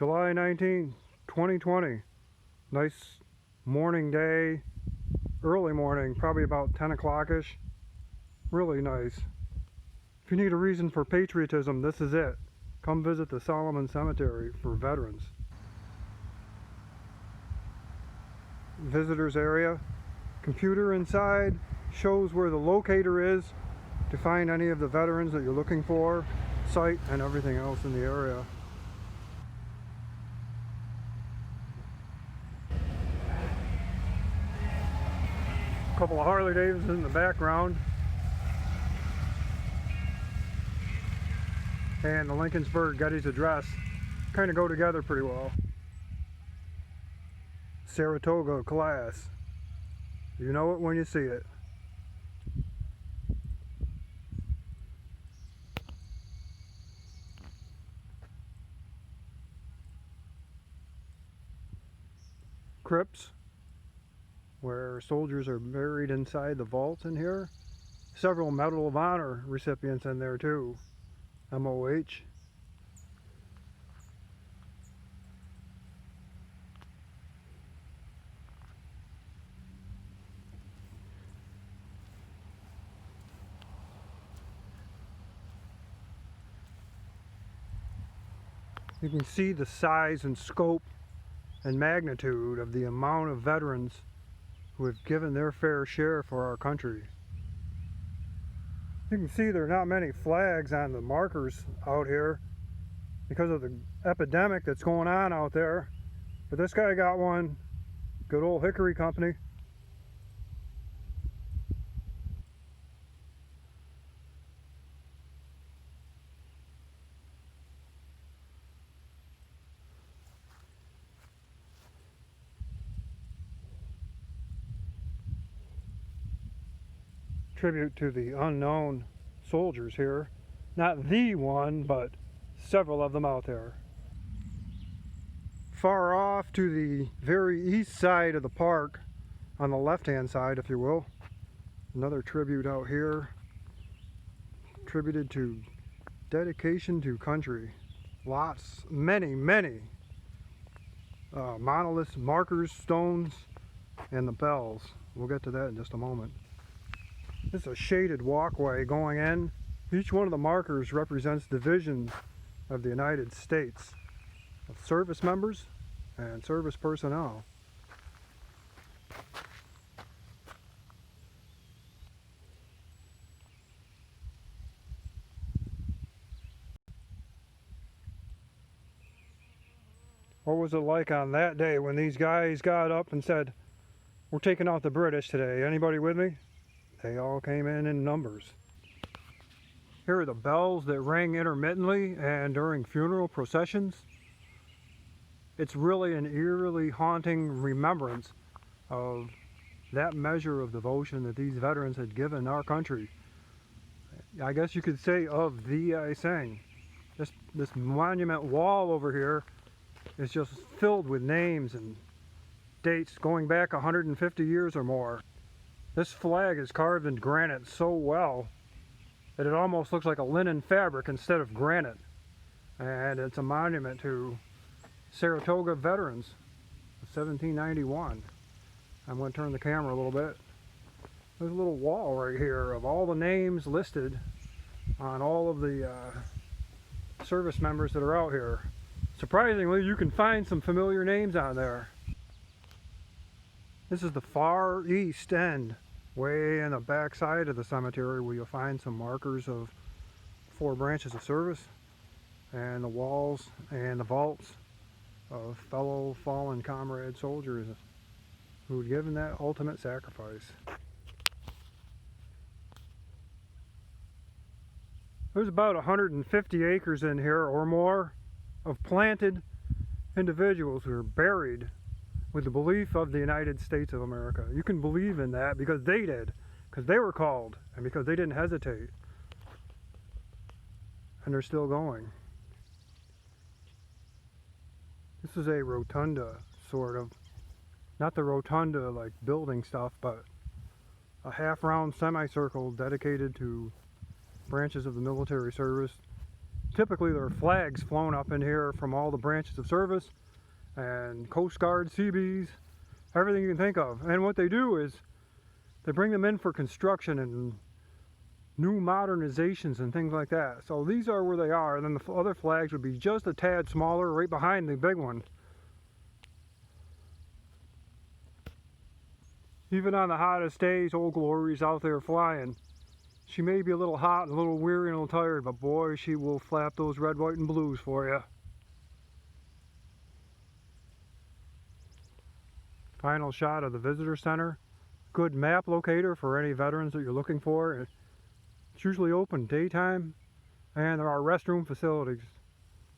July 19, 2020. Nice morning day, early morning, probably about 10 o'clock-ish. Really nice. If you need a reason for patriotism, this is it. Come visit the Solomon Cemetery for veterans. Visitors area. Computer inside shows where the locator is to find any of the veterans that you're looking for, site, and everything else in the area. A couple of Harley Davidsons in the background. And the Lincolnsburg Getty's Address kind of go together pretty well. Saratoga class. You know it when you see it. Crypts, where soldiers are buried inside the vaults in here. Several Medal of Honor recipients in there too. MOH. You can see the size and scope and magnitude of the amount of veterans who have given their fair share for our country. You can see there are not many flags on the markers out here because of the epidemic that's going on out there. But this guy got one. Good old Hickory Company. Tribute to the unknown soldiers here. Not the one, but several of them out there. Far off to the very east side of the park, on the left-hand side, if you will, another tribute out here, tributed to dedication to country. Lots, many monoliths, markers, stones, and the bells. We'll get to that in just a moment. This is a shaded walkway going in. Each one of the markers represents divisions of the United States, of service members and service personnel. What was it like on that day when these guys got up and said, "We're taking out the British today. Anybody with me?" They all came in numbers. Here are the bells that rang intermittently and during funeral processions. It's really an eerily haunting remembrance of that measure of devotion that these veterans had given our country. I guess you could say of thee I sang. This monument wall over here is just filled with names and dates going back 150 years or more. This flag is carved in granite so well that it almost looks like a linen fabric instead of granite. And it's a monument to Saratoga veterans of 1791. I'm going to turn the camera a little bit. There's a little wall right here of all the names listed on all of the service members that are out here. Surprisingly, you can find some familiar names on there. This is the far east end, way in the back side of the cemetery, where you'll find some markers of 4 branches of service and the walls and the vaults of fellow fallen comrade soldiers who had given that ultimate sacrifice. There's about 150 acres in here or more of planted individuals who are buried with the belief of the United States of America. You can believe in that because they did, because they were called, and because they didn't hesitate. And they're still going. This is a rotunda, sort of. Not the rotunda like building stuff, but a half-round semicircle dedicated to branches of the military service typically there are flags flown up in here from all the branches of service and Coast Guard, Seabees, everything you can think of. And what they do is they bring them in for construction and new modernizations and things like that. So these are where they are, and then the other flags would be just a tad smaller right behind the big one. Even on the hottest days, Old Glory's out there flying. She may be a little hot and a little weary and a little tired, but boy, she will flap those red, white, and blues for you. Final shot of the visitor center. Good map locator for any veterans that you're looking for. It's usually open daytime, and there are restroom facilities.